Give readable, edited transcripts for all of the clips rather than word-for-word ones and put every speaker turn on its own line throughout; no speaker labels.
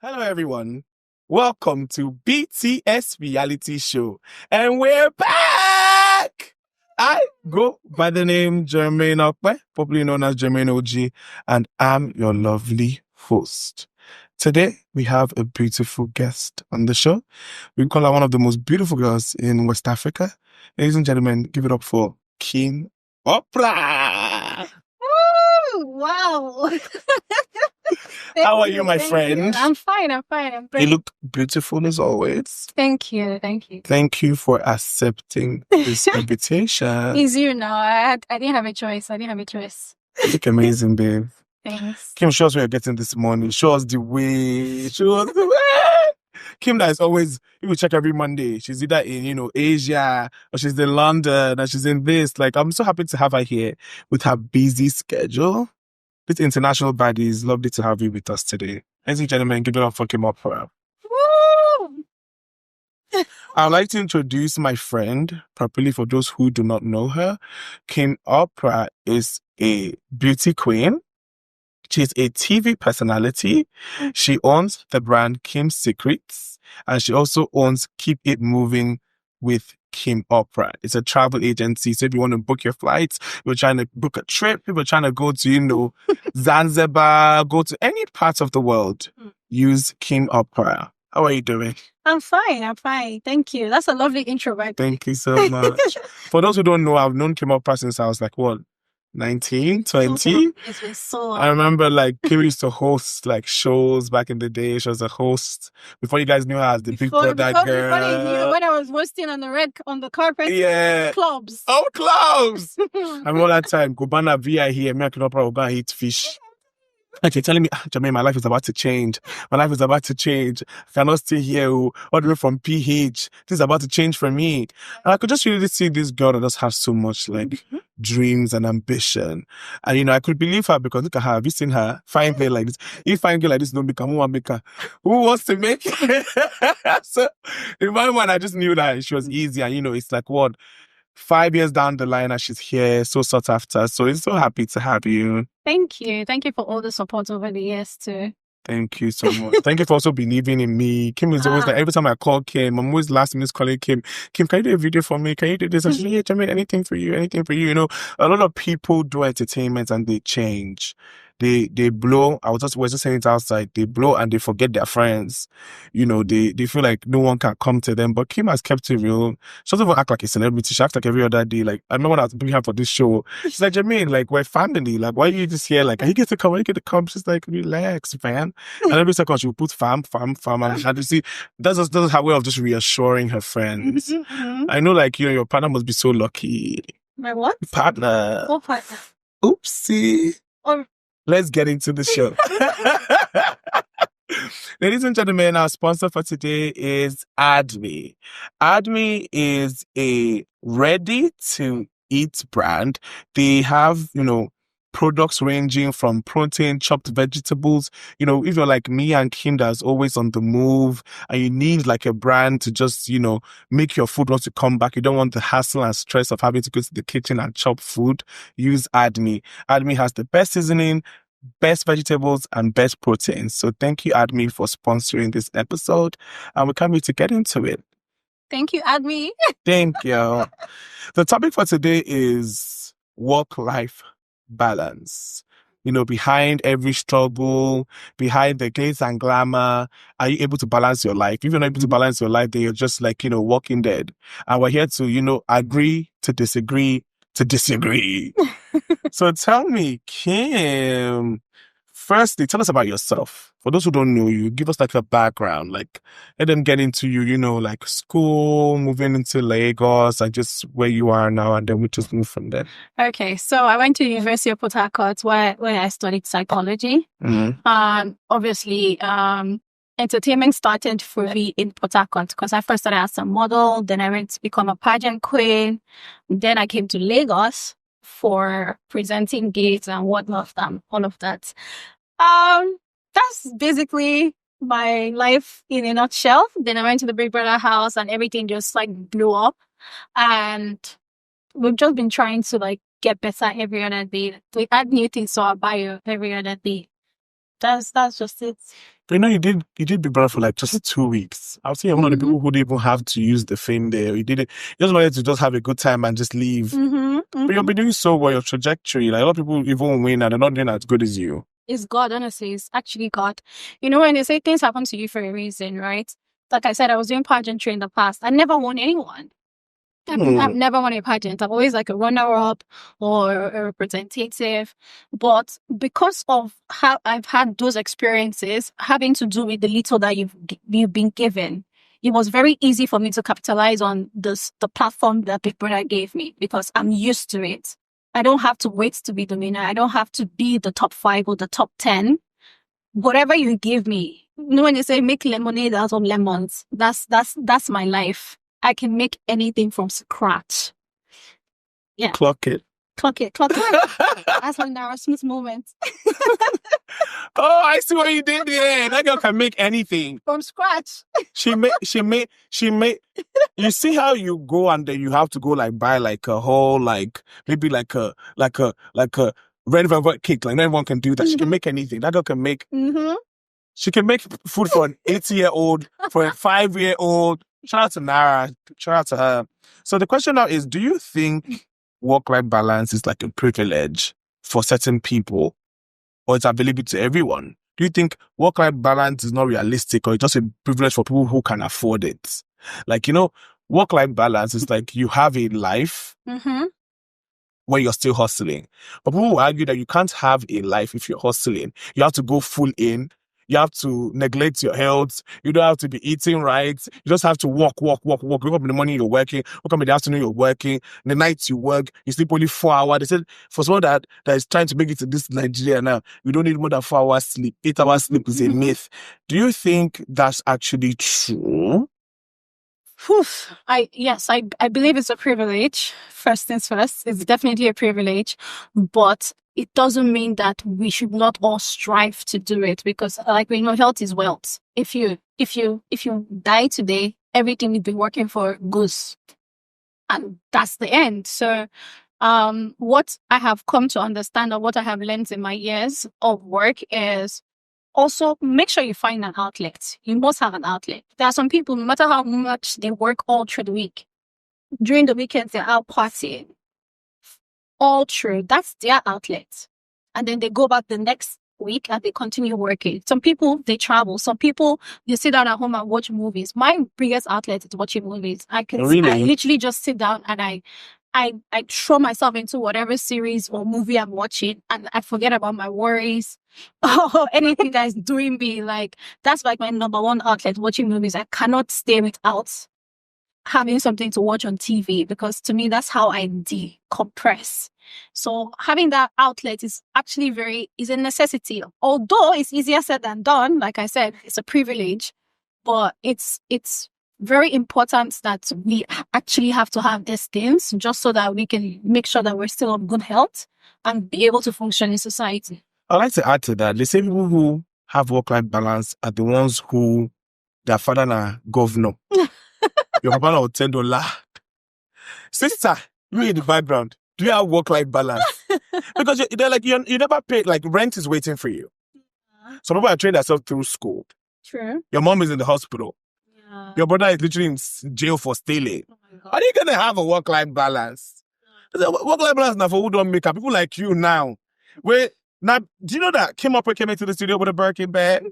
Hello, everyone. Welcome to BTS Reality Show. And we're back! I go by the name Jermaine Okpe, popularly known as Jermaine OG, and I'm your lovely host. Today, we have a beautiful guest on the show. We call her one of the most beautiful girls in West Africa. Ladies and gentlemen, give it up for King Opra!
Woo! Wow.
How are you, my friend?
I'm fine. I'm
You
great.
look beautiful as always.
Thank you.
Thank you for accepting this invitation.
It's you now. I didn't have a choice.
You look amazing, babe.
Thanks.
Kim, show us where you're getting this money. Show us the way. Show us the way. Kim that is always, you will check every Monday. She's either in, Asia, or she's in London, or she's in this. Like, I'm so happy to have her here with her busy schedule. This international body is lovely to have you with us today. Ladies and gentlemen, give it up for Kim Opera.
Woo!
I'd like to introduce my friend properly for those who do not know her. Kim Opera is a beauty queen. She's a TV personality. She owns the brand Kim Secrets, and she also owns Keep It Moving with Kim Opera. It's a travel agency. So if you want to book your flights, you're trying to book a trip, if you're trying to go to, Zanzibar, go to any part of the world, use Kim Opera. How are you doing?
I'm fine. Thank you. That's a lovely intro, right?
Thank you so much. For those who don't know, I've known Kim Opera since I was 19, 20?
It's been so long.
I remember Kim used to host shows back in the day. She was a host before you guys knew her as the Big Brother girl.
Before they knew, when I was roasting on the carpet.
Yeah.
Clubs.
Oh, clubs! I remember that time, Gubana VI here, me and Kim Opera were going to eat fish. Okay, telling me, Jermaine, my life is about to change. I cannot stay here all the way from PH. This is about to change for me. And I could just really see this girl that just has so much dreams and ambition. And I could believe her because look at her. Have you seen her? Fine girl like this. If fine girl like this don't become who make her. Who wants to make it? So in my mind, I just knew that she was easy. And it's 5 years down the line and she's here, so sought after. So it's so happy to have you.
Thank you. Thank you for all the support over the years too.
Thank you so much. Thank you for also believing in me. Kim is always every time I call Kim, I'm always last minute calling Kim. Kim, can you do a video for me? Can you do this? I said, yeah, Jermaine, anything for you. A lot of people do entertainment and they change. They blow. We're just saying it outside. They blow and they forget their friends. They feel like no one can come to them. But Kim has kept it real. She doesn't even act like a celebrity. She acts like every other day. I remember when I was bringing her for this show. She's like, Jermaine, we're family. Why are you just here? Are you get to come? Are you get to come? She's like, relax, fam. And every second she will put fam. And you see, that's her way of just reassuring her friends. I know, your partner must be so lucky.
My what?
Partner.
What partner?
Oopsie. Let's get into the show. Ladies and gentlemen, our sponsor for today is AdMe. AdMe is a ready-to-eat brand. They have, products ranging from protein, chopped vegetables. If you're like me and Kim that's always on the move and you need a brand to just, make your food want to come back. You don't want the hassle and stress of having to go to the kitchen and chop food. Use AdMe. AdMe has the best seasoning, best vegetables, and best proteins. So thank you, AdMe, for sponsoring this episode. And we can't wait to get into it.
Thank you, AdMe.
Thank you. The topic for today is work-life balance. Behind every struggle, behind the glitz and glamour, are you able to balance your life? If you're not able to balance your life, then you're just walking dead. And we're here to, agree to disagree to disagree. So tell me, Kim, firstly, tell us about yourself. For those who don't know you, give us a background. Let them get into you, school, moving into Lagos, and just where you are now, and then we just move from there.
Okay, so I went to the University of Port Harcourt where I studied psychology. Obviously, entertainment started for me in Port Harcourt because I first started as a model, then I went to become a pageant queen, then I came to Lagos for presenting gigs and whatnot, all of that. That's basically my life in a nutshell. Then I went to the Big Brother house and everything just blew up. And we've just been trying to get better every other day. We add new things to our bio every other day. that's just it.
But you know, you did Big Brother for like just 2 weeks. I would say you're one of the people who didn't even have to use the fame there. You did it. You just wanted to just have a good time and just leave. But you've been doing so well, your trajectory. Like a lot of people even win and they're not doing as good as you.
It's God, honestly. It's actually God. You know, when they say things happen to you for a reason, right? Like I said, I was doing pageantry in the past. I never won anyone. I've never won a pageant. I'm always like a runner-up or a representative. But because of how I've had those experiences, having to do with the little that you've been given, it was very easy for me to capitalize on the platform that Big Brother gave me because I'm used to it. I don't have to wait to be the winner. I don't have to be the top 5 or the top 10. Whatever you give me, you know, when you say make lemonade out of lemons, that's my life. I can make anything from scratch. Yeah.
Clock it.
That's one narrow smooth moment.
Oh, I see what you did there. That girl can make anything
from scratch.
She made. You see how you go and then you have to go like buy like a whole like maybe like a red velvet cake. Like no one can do that. She can make anything. That girl can make. She can make food for an 80-year-old, for a 5-year-old. Shout out to Nara. Shout out to her. So the question now is, do you think work-life balance is like a privilege for certain people or it's available to everyone? Do you think work-life balance is not realistic or it's just a privilege for people who can afford it? Like, you know, work-life balance is like you have a life when you're still hustling. But people will argue that you can't have a life if you're hustling. You have to go full in. You have to neglect your health. You don't have to be eating right. You just have to work. Wake up in the morning, you're working. Wake up in the afternoon, you're working. In the night, you work. You sleep only 4 hours. They said for someone that is trying to make it to this Nigeria now, you don't need more than 4 hours sleep. 8 hours sleep is a myth. Do you think that's actually true?
I believe it's a privilege. First things first, it's definitely a privilege, but it doesn't mean that we should not all strive to do it because, like we know, health is wealth. If you die today, everything you've been working for goes, and that's the end. So, what I have come to understand or what I have learned in my years of work is also make sure you find an outlet. You must have an outlet. There are some people, no matter how much they work all through the week, during the weekends they're out partying. All through, that's their outlet. And then they go back the next week and they continue working. Some people, they travel. Some people, they sit down at home and watch movies. My biggest outlet is watching movies. I literally just sit down and I throw myself into whatever series or movie I'm watching and I forget about my worries or anything that is doing me. Like, that's like my number one outlet, watching movies. I cannot stay without having something to watch on TV because to me, that's how I decompress. So having that outlet is actually is a necessity. Although it's easier said than done, like I said, it's a privilege, but it's very important that we actually have to have these things just so that we can make sure that we're still of good health and be able to function in society.
I'd like to add to that. The same people who have work-life balance are the ones who their father are governor. Your papa will $10. Sister, you in the background. Do you have work-life balance? Because they're like, you never pay, like rent is waiting for you. Some people are trained themselves through school.
True.
Your mom is in the hospital. Yeah. Your brother is literally in jail for stealing. Oh, are you going to have a work-life balance? Work-life balance now for who don't make up. People like you now. Now, do you know that Opra came into the studio with a Birkin bag?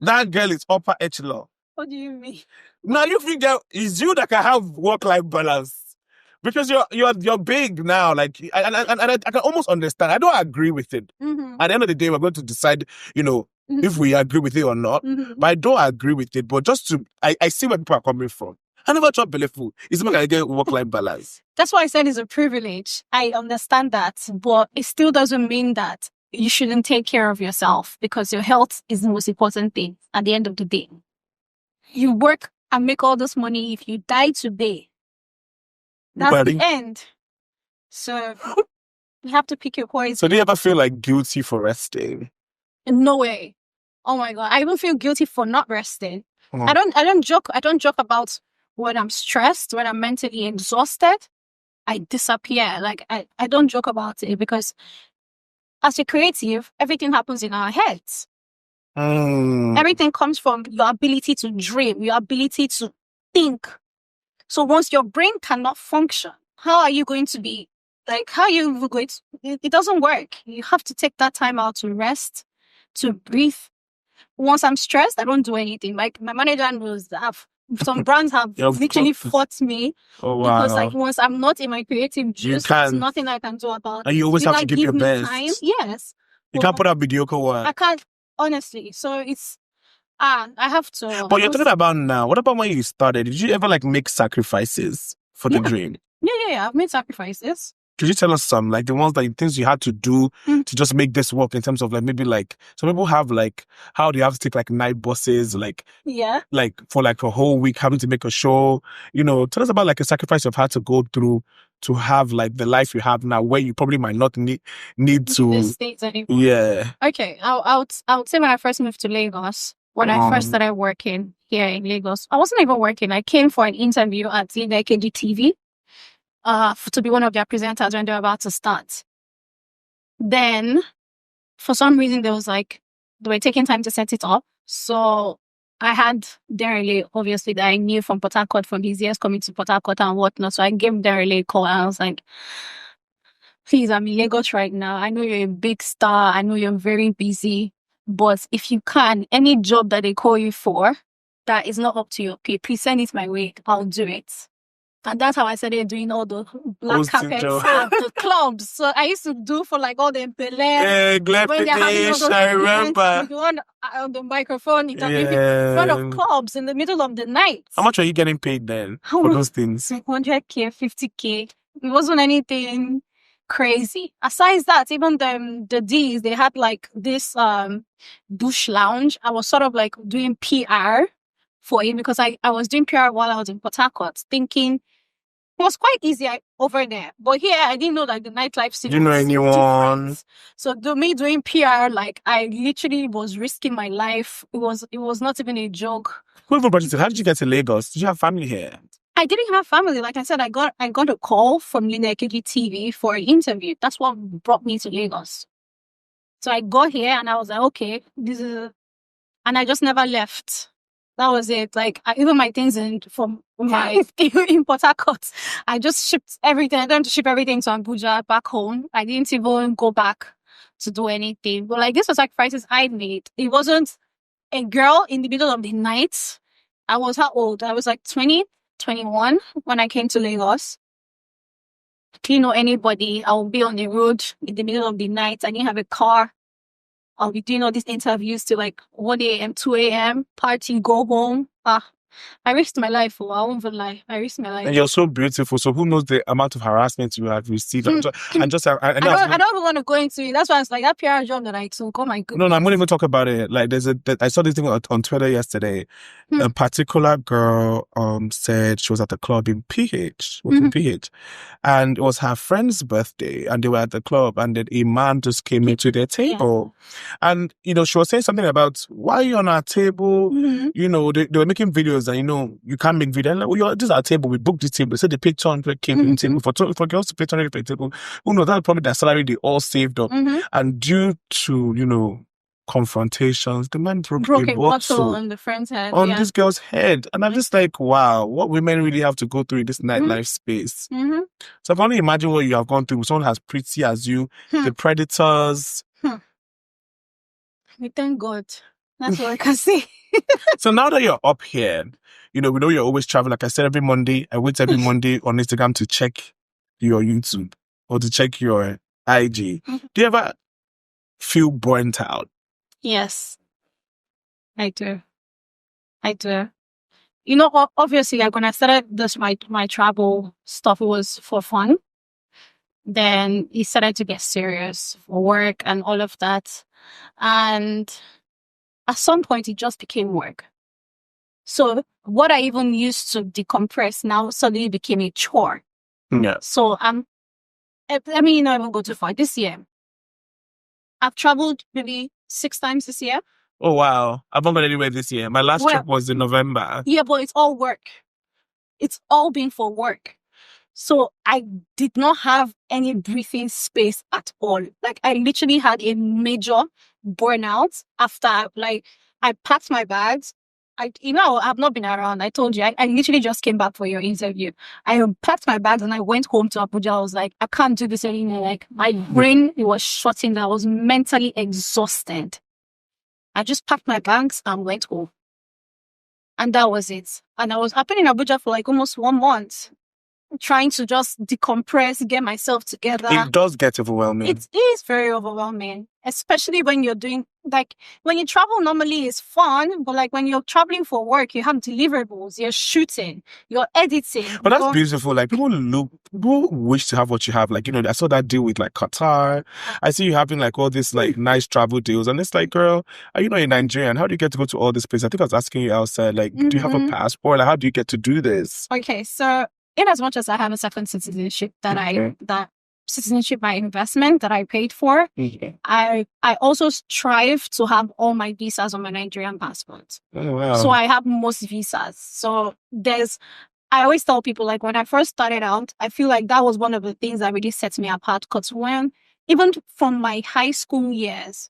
That girl is upper echelon.
What do you mean?
Now you think that it's you that can have work-life balance because you're big now. Like, and I can almost understand. I don't agree with it. At the end of the day, we're going to decide, if we agree with it or not. But I don't agree with it. But I see where people are coming from. I never tried belly food. It's not going to get work-life balance.
That's why I said it's a privilege. I understand that, but it still doesn't mean that you shouldn't take care of yourself because your health is the most important thing at the end of the day. You work and make all this money. If you die today, that's the end. So you have to pick your poison.
So do you ever feel like guilty for resting?
No way. Oh my God. I even feel guilty for not resting. I don't joke about when I'm stressed, when I'm mentally exhausted, I disappear. Like I don't joke about it because as a creative, everything happens in our heads. Everything comes from your ability to dream, your ability to think. So once your brain cannot function, how are you going to be, how are you going to, it doesn't work. You have to take that time out to rest, to breathe. Once I'm stressed, I don't do anything. My manager knows that some brands have literally fought me.
Oh, wow.
Because once I'm not in my creative juice, there's nothing I can do about it.
And you always have to give your best.
Time. Yes.
You can't put out mediocre work.
I can't, honestly. So it's, I have to.
But you're talking about now. What about when you started? Did you ever make sacrifices for the dream?
Yeah. I've made sacrifices.
Could you tell us some, the ones things you had to do to just make this work in terms of maybe some people have how they have to take night buses, for a whole week having to make a show. Tell us about a sacrifice you've had to go through to have the life you have now, where you probably might not need to.
The States anymore.
Yeah.
Okay, I would say when I first moved to Lagos, when I first started working here in Lagos, I wasn't even working. I came for an interview at AKG TV. To be one of their presenters when they were about to start. Then, for some reason, they were taking time to set it up. So, I had Derele, obviously, that I knew from Port Harcourt, from his years coming to Port Harcourt and whatnot. So, I gave Derele a call and I was like, please, I'm in Lagos right now. I know you're a big star. I know you're very busy. But if you can, any job that they call you for that is not up to your pay, please send it my way. I'll do it. And that's how I started doing all the black carpets at the clubs. So I used to do for all the Bel-Air. When they're having all those
I remember.
The one on the microphone in front of clubs in the middle of the night.
How much are you getting paid then for those things?
100K, 50K. It wasn't anything crazy. Aside that, even the D's, they had this bush lounge. I was sort of doing PR for it because I was doing PR while I was in Port Harcourt, thinking it was quite easy over there. But here, I didn't know the nightlife scene.
Didn't know anyone.
Different. So me doing PR, I literally was risking my life. It was not even a joke.
How did you get to Lagos? Did you have family here?
I didn't have family. Like I said, I got a call from AKG TV for an interview. That's what brought me to Lagos. So I got here and I was like, okay, and I just never left. That was it. Even my things in Port Harcourt, I just shipped everything. I didn't ship everything to Abuja back home. I didn't even go back to do anything. But this was sacrifices I made. It wasn't a girl in the middle of the night. I was how old? I was 20, 21 when I came to Lagos. Didn't know anybody. I would be on the road in the middle of the night. I didn't have a car. I'll be doing all these interviews till 1 a.m., 2 a.m., party, go home. I risked my life. I won't even lie. I risked my life.
And you're so beautiful. So who knows the amount of harassment you have received? I don't even
want to go into it. That's why it's that PR job that I took. Oh my goodness.
No, I'm not even talk about it. I saw this thing on Twitter yesterday. A particular girl said she was at the club in PH. In PH. And it was her friend's birthday and they were at the club and then a man just came into their table. Yeah. And, she was saying something about, why are you on our table? Mm-hmm. They were making videos and, you can't make videos. And this is our table. We booked this table. They said they paid 200K for the table. For girls to pay 200K for the table, who knows? That's probably their salary they all saved up. Mm-hmm. And due to, confrontations, the man broke a bottle
on the friend's head.
On this girl's head. And I'm just wow, what women really have to go through in this nightlife space. Mm-hmm. So I can only imagine what you have gone through with someone as pretty as you, the predators.
We thank God. That's what I can say.
So now that you're up here, we know you're always traveling. Like I said, every Monday, I wait every Monday on Instagram to check your YouTube or to check your IG. Mm-hmm. Do you ever feel burnt out?
Yes, I do. Obviously, when I started this, my travel stuff, it was for fun. Then it started to get serious for work and all of that. And at some point, it just became work. So what I even used to decompress now suddenly became a chore.
Yeah.
So let me not even go too far. This year, I've traveled maybe 6 times this year.
Oh, wow. I've not gone anywhere this year. My last trip was in November.
Yeah, but it's all work. It's all been for work. So I did not have any breathing space at all. Like I literally had a major burnout after like I packed my bags. I've not been around. I told you, I literally just came back for your interview. I packed my bags and I went home to Abuja. I was like, I can't do this anymore. Like my brain, it was shutting down. I was mentally exhausted. I just packed my bags and went home. And that was it. And I was up in Abuja for like almost 1 month, trying to just decompress, get myself together.
It does get overwhelming.
It is very overwhelming, especially when you're doing, like, when you travel normally it's fun, but like when you're traveling for work, you have deliverables, you're shooting, you're editing.
But that's beautiful. Like people wish to have what you have. Like, I saw that deal with like Qatar. I see you having like all these like nice travel deals. And it's like, girl, are you not a Nigerian? How do you get to go to all these places? I think I was asking you outside, like, do you have a passport? Like, how do you get to do this?
Okay, so in as much as I have a second citizenship that citizenship by investment that I paid for, I also strive to have all my visas on my Nigerian passport.
Oh, wow.
So I have most visas. So I always tell people, like, when I first started out, I feel like that was one of the things that really sets me apart. Because even from my high school years,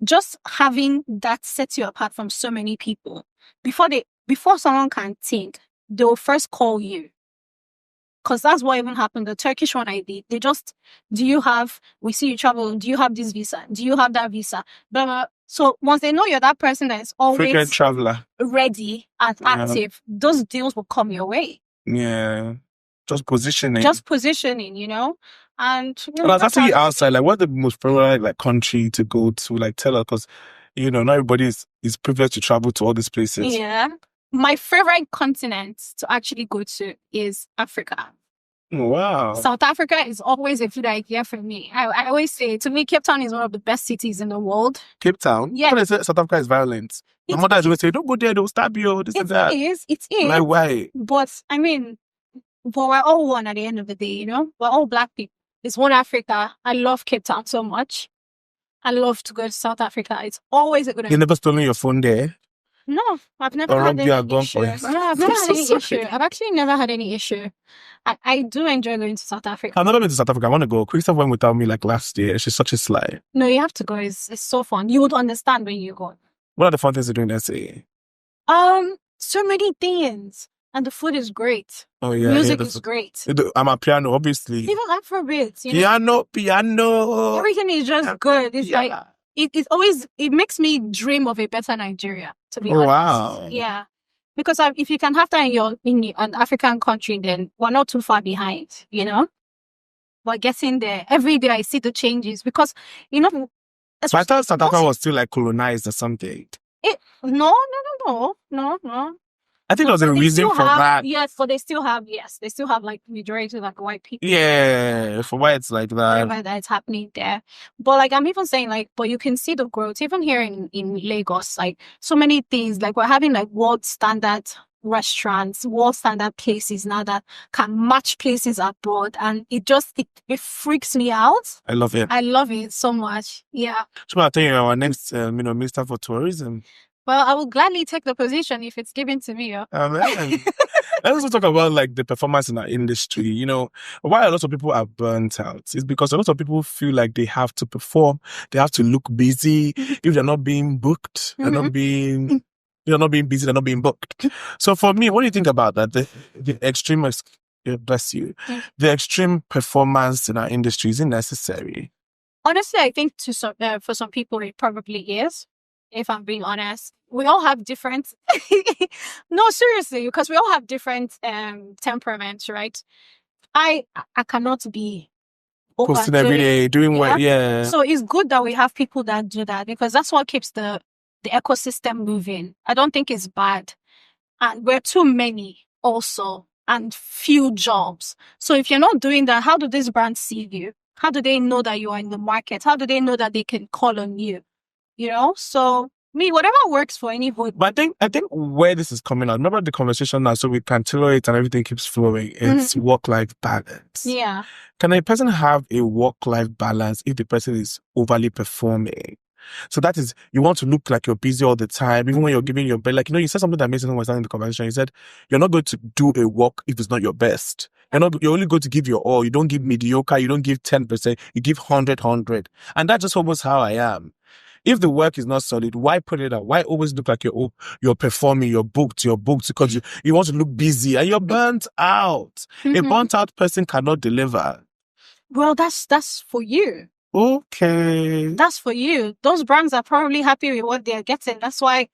just having that sets you apart from so many people. Before someone can think, they'll first call you. Because that's what even happened. The Turkish one I did, we see you travel, do you have this visa? Do you have that visa? Blah, blah. So once they know you're that person that is always
frequent traveler,
ready and active, those deals will come your way.
Yeah. Just positioning,
And
I was asking you outside, like, what's the most favorite like country to go to? Like, tell us, because not everybody is privileged to travel to all these places.
Yeah. My favorite continent to actually go to is Africa.
Wow.
South Africa is always a good idea for me. I always say, to me, Cape Town is one of the best cities in the world.
Cape Town?
Yeah.
When I say South Africa is violent, my mother is always say, don't go there, they'll stab you, this and that.
It is.
Like, why?
But, we're all one at the end of the day, We're all Black people. It's one Africa. I love Cape Town so much. I love to go to South Africa. It's always a good idea.
You never stolen your phone there?
No, I've never had any issue. I've never had any issue. I've actually never had any issue. I do enjoy going to South Africa.
I've never been to South Africa. I want to go. Christoph went without me like last year. She's such a sly.
No, you have to go. It's so fun. You would understand when you go.
What are the fun things to do in SA?
So many things. And the food is great.
Oh, yeah.
Music is great.
I'm a piano, obviously.
Even Afrobeats.
Piano.
Everything is just good. It's like... It makes me dream of a better Nigeria, to be honest.
Wow.
Yeah. Because if you can have that in an African country, then we're not too far behind, We're getting there. Every day I see the changes because,
So I thought South Africa was still like colonized or something.
No.
I think there was a reason for that.
Yes, but they still have like majority like white people.
Yeah, for why it's like that.
Whatever that's happening there. But like I'm even saying like, but you can see the growth even here in Lagos, like so many things, like we're having like world standard restaurants, world standard places now that can match places abroad. And it freaks me out.
I love it.
I love it so much. Yeah.
So I'll tell you our next, Minister for Tourism.
Well, I will gladly take the position if it's given to me.
Let's also talk about like the performance in our industry. Why a lot of people are burnt out is because a lot of people feel like they have to perform, they have to look busy. If they're not being booked, they're not being busy, they're not being booked. So for me, what do you think about that? The extreme, bless you, the extreme performance in our industry, is it necessary?
Honestly, I think for some people it probably is. If I'm being honest, we all have different, no, seriously, because we all have different temperaments, right? I cannot be
posting every day, doing what, yeah.
So it's good that we have people that do that because that's what keeps the ecosystem moving. I don't think it's bad. And we're too many also and few jobs. So if you're not doing that, how do these brands see you? How do they know that you are in the market? How do they know that they can call on you? So whatever works for anybody.
But I think where this is coming out, remember the conversation now, so we can tailor it and everything keeps flowing. It's work-life balance.
Yeah.
Can a person have a work-life balance if the person is overly performing? So that is, you want to look like you're busy all the time, even when you're giving your best. Like, you said something that made sense when we started the conversation. You said, you're not going to do a work if it's not your best. You're only going to give your all. You don't give mediocre. You don't give 10%. You give 100. And that's just almost how I am. If the work is not solid, why put it out? Why always look like you're performing, you're booked, because you want to look busy and you're burnt out. A burnt out person cannot deliver.
Well, that's for you.
Okay.
That's for you. Those brands are probably happy with what they're getting. That's why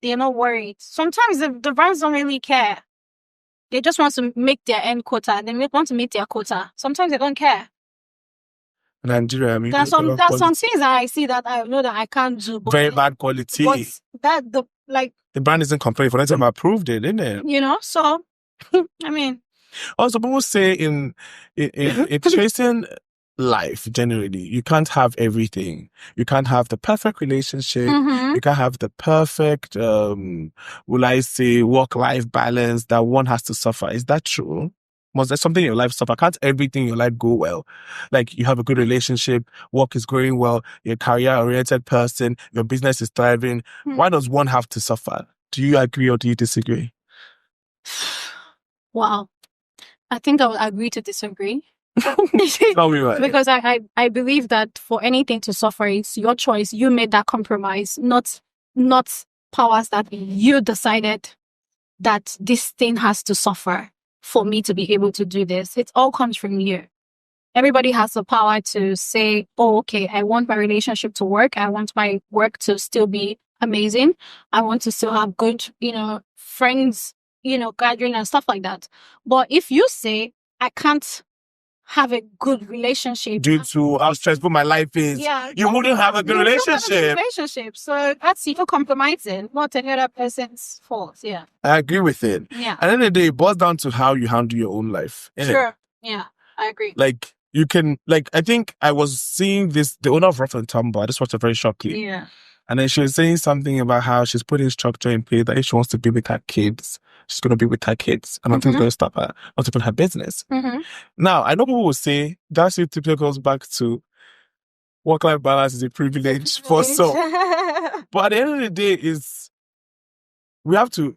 they're not worried. Sometimes the brands don't really care. They just want to make their end quota. They want to meet their quota. Sometimes they don't care.
Nigeria, I mean,
there's some things that I see that I know that I can't do.
Very bad quality.
But
the brand isn't complaining for that time. Approved it, isn't it?
So I mean.
Also, people say in chasing life generally, you can't have everything. You can't have the perfect relationship. You can't have the perfect, will I say, work-life balance that one has to suffer. Is that true? Must there something in your life suffer? Can't everything in your life go well? Like you have a good relationship, work is going well, you're a career-oriented person, your business is thriving. Why does one have to suffer? Do you agree or do you disagree?
Wow. I think I would agree to disagree.
Tell me why.
Because I believe that for anything to suffer, it's your choice. You made that compromise, not powers that you decided that this thing has to suffer for me to be able to do this. It all comes from you. Everybody has the power to say, oh, okay, I want my relationship to work. I want my work to still be amazing. I want to still have good, friends, gathering and stuff like that. But if you say, I can't have a good relationship
due to how stressful my life is, you wouldn't have a good relationship.
So that's you compromising, not any other person's fault. Yeah,
I agree with it.
Yeah,
at the end of the day, it boils down to how you handle your own life.
Sure. Yeah, I agree.
Like you can, I think I was seeing the owner of Rough and Tumble. I just watched a very short clip.
Yeah.
And then she was saying something about how she's putting structure in place that if she wants to be with her kids, she's going to be with her kids. And nothing's going to stop her not to put her business. Now, I know people will say that typically goes back to work-life balance is a privilege for some. But at the end of the day, we have to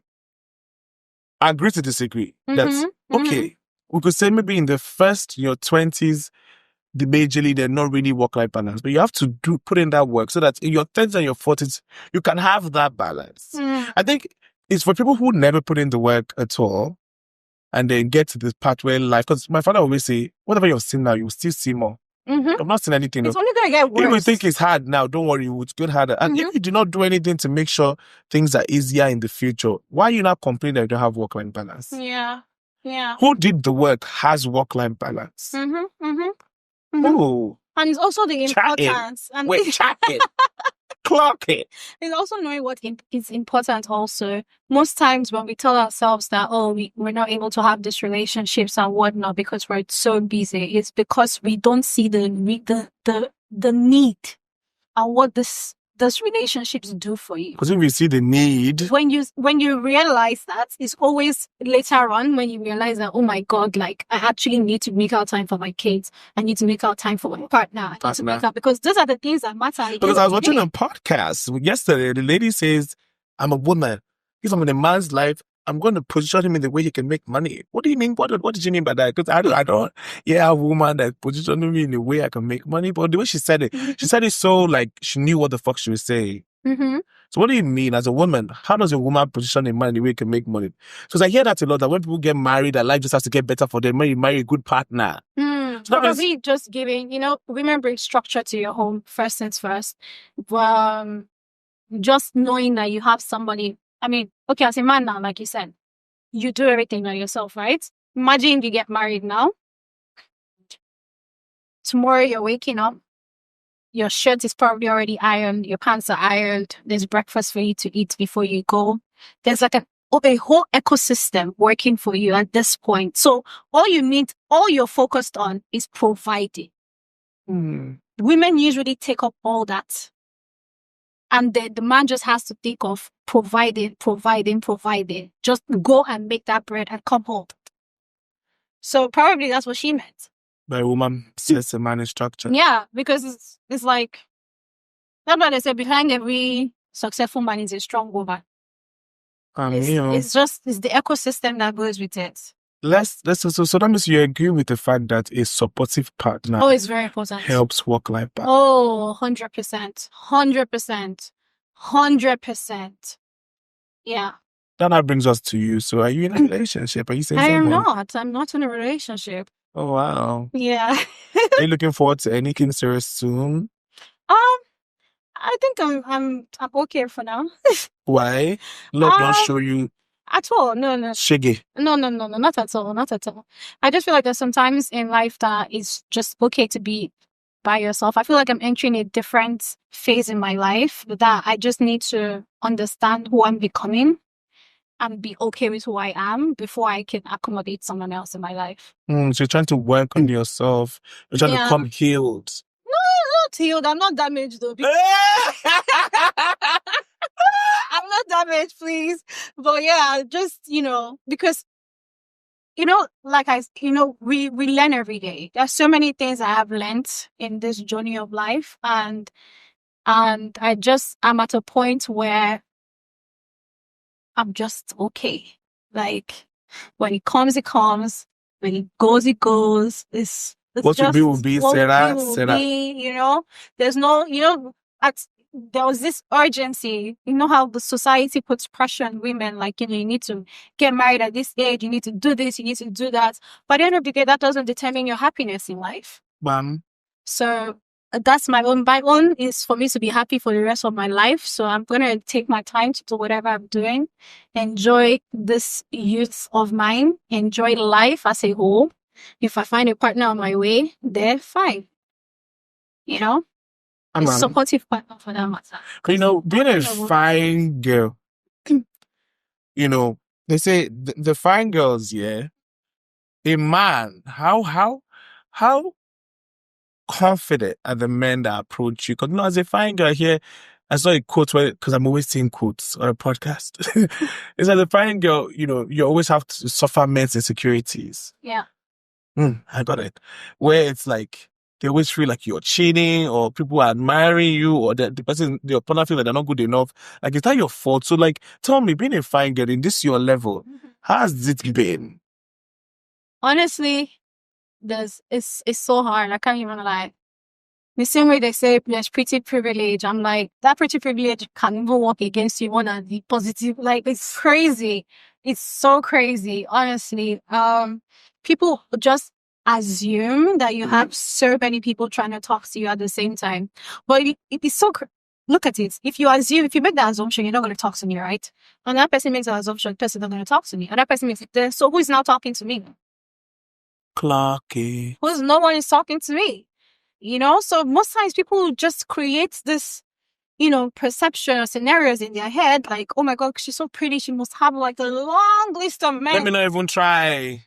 agree to disagree. That's okay. We could say maybe in the first, your 20s, majorly they're not really work-life balance, but you have to put in that work so that in your 30s and your 40s you can have that balance. I think it's for people who never put in the work at all and then get to this part where life, because my father always say, whatever you're seeing now, you will still see more. I'm not seeing anything.
It's only gonna get worse.
If you think it's hard now, don't worry, it will get harder. And if you do not do anything to make sure things are easier in the future, why are you not complaining that you don't have work-life balance?
Yeah.
Who did the work has work-life balance. Oh,
and it's also the importance.
Check it. Clock it.
It's also knowing what is important also. Most times when we tell ourselves that, we're not able to have these relationships and whatnot because we're so busy, it's because we don't see the need and what these relationships do for you.
Because if you see the need,
when you realize that, it's always later on when you realize that, oh my God, like I actually need to make out time for my kids. I need to make out time for my partner. I need to make out, because those are the things that matter.
Because I was watching a podcast yesterday. The lady says, I'm a woman. If I'm in a man's life, I'm going to position him in the way he can make money. What do you mean? What did you mean by that? Because I don't, a woman that positioned me in the way I can make money. But the way she said it so like she knew what the fuck she was saying. So what do you mean as a woman? How does a woman position a man in the way he can make money? Because I hear that a lot, that when people get married, their life just has to get better for them when you marry a good partner.
So probably just giving, women bring structure to your home, first things first. Just knowing that you have somebody. I mean, okay, as a man now, like you said, you do everything by yourself, right? Imagine you get married now. Tomorrow you're waking up. Your shirt is probably already ironed. Your pants are ironed. There's breakfast for you to eat before you go. There's like a whole ecosystem working for you at this point. So all you're focused on is providing. Women usually take up all that. And the man just has to think of providing. Just go and make that bread and come home. So probably that's what she meant.
By a woman sets a man in structure.
Yeah, because it's like, that's why they say behind every successful man is a strong woman. It's the ecosystem that goes with it.
So that means you agree with the fact that a supportive partner
Oh, it's very important.
helps work-life balance.
Oh, 100%. 100%. 100%. Yeah.
That now brings us to you. So are you in a relationship? Are you saying
I am
someone?
not. I'm not in a relationship.
Oh, wow.
Yeah.
Are you looking forward to anything serious soon?
I think I'm okay for now.
Why? Love don't show you
At all. No.
shiggy.
No, not at all. Not at all. I just feel like there's sometimes in life that it's just okay to be by yourself. I feel like I'm entering a different phase in my life that I just need to understand who I'm becoming and be okay with who I am before I can accommodate someone else in my life.
So you're trying to work on yourself. You're trying to come healed.
No, not healed. I'm not damaged though. I'm not damaged, please. But yeah, just, because, we learn every day. There's so many things I have learned in this journey of life. And I'm at a point where I'm just okay. Like, when it comes, it comes. When it goes. It's
what
just
will be,
what
Sarah.
There's no, there was this urgency. You know how the society puts pressure on women, like, you need to get married at this age, you need to do this, you need to do that. But at the end of the day, that doesn't determine your happiness in life. So that's my own. My own is for me to be happy for the rest of my life. So I'm going to take my time to do whatever I'm doing, enjoy this youth of mine, enjoy life as a whole. If I find a partner on my way, they're fine. A supportive partner for that matter.
Being a fine girl, they say the fine girls, yeah, a man, how confident are the men that approach you? Because as a fine girl here, I saw a quote because I'm always seeing quotes on a podcast. It's like the fine girl, you always have to suffer men's insecurities.
Yeah.
I got it. Where it's like they always feel like you're cheating or people are admiring you or the person, your partner feel like they're not good enough. Like, is that your fault? So like, tell me, being a fine girl in this your level, how has it been?
Honestly, it's so hard. I can't even lie. The same way they say there's pretty privilege, I'm like, that pretty privilege can even work against you more than the positive. Like, it's crazy. It's so crazy, honestly. People just assume that you have so many people trying to talk to you at the same time. But it is so look at it. If you make that assumption, you're not going to talk to me, right? And that person makes an assumption, the person not going to talk to me. And that person makes it, so who is now talking to me?
Clarky.
No one is talking to me. So most times people just create this, perception or scenarios in their head, like, oh my God, she's so pretty, she must have like a long list of men.
Let me not even try.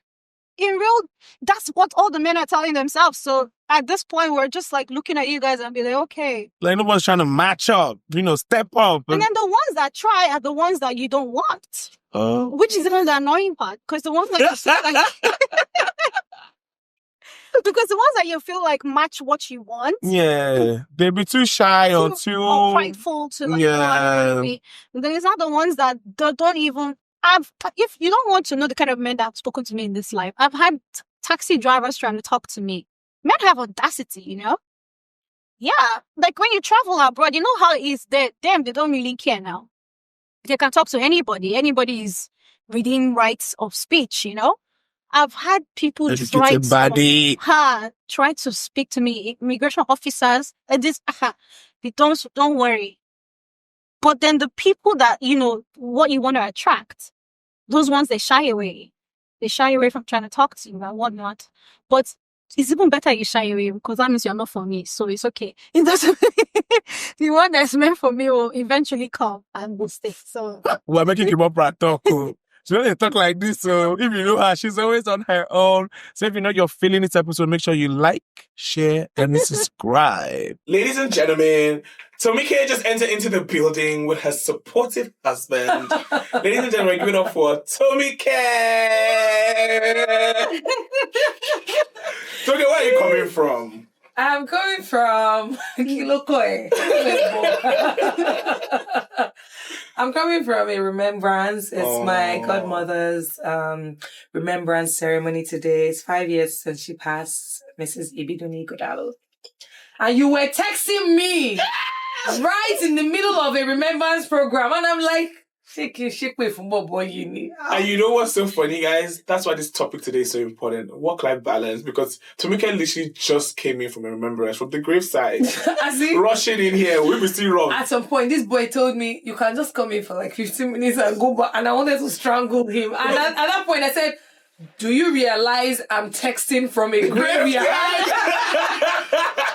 In real, that's what all the men are telling themselves. So at this point, we're just like looking at you guys and be like, okay.
Like, no one's trying to match up, step up.
And then the ones that try are the ones that you don't want.
Oh.
Which is even the annoying part, because the ones that you like... Because the ones that you feel like match what you want.
Yeah. They be too shy or
prideful to like, and then it's not the ones that don't even have. If you don't want to know the kind of men that have spoken to me in this life, I've had taxi drivers trying to talk to me. Men have audacity, Yeah. Like when you travel abroad, you know how it is there. Them, they don't really care now. They can talk to anybody. Anybody is within rights of speech, I've had people try to speak to me, immigration officers, and they don't worry. But then the people that, what you want to attract, those ones, they shy away. They shy away from trying to talk to you and whatnot. But it's even better you shy away because that means you're not for me. So it's okay. It doesn't. The one that's meant for me will eventually come and will stay. So
we're making Opra talk. She doesn't talk like this, so if you know her, she's always on her own. So if you're feeling this episode, make sure you like, share, and subscribe. Ladies and gentlemen, Tomike just entered into the building with her supportive husband. Ladies and gentlemen, give it up for Tomike! Tomike, where are you coming from?
I'm coming from Kilokoi. I'm coming from a remembrance. It's my godmother's remembrance ceremony today. It's 5 years since she passed, Mrs. Ibiduni Godalo. And you were texting me right in the middle of a remembrance program. And I'm like, shake me from boy uni.
And you know what's so funny, guys? That's why this topic today is so important. Work-life balance. Because Tomike literally just came in from a remembrance from the graveside. Rushing in here. We will still wrong.
At some point, this boy told me, you can just come in for like 15 minutes and go back. And I wanted to strangle him. And at that point, I said, do you realize I'm texting from a graveyard?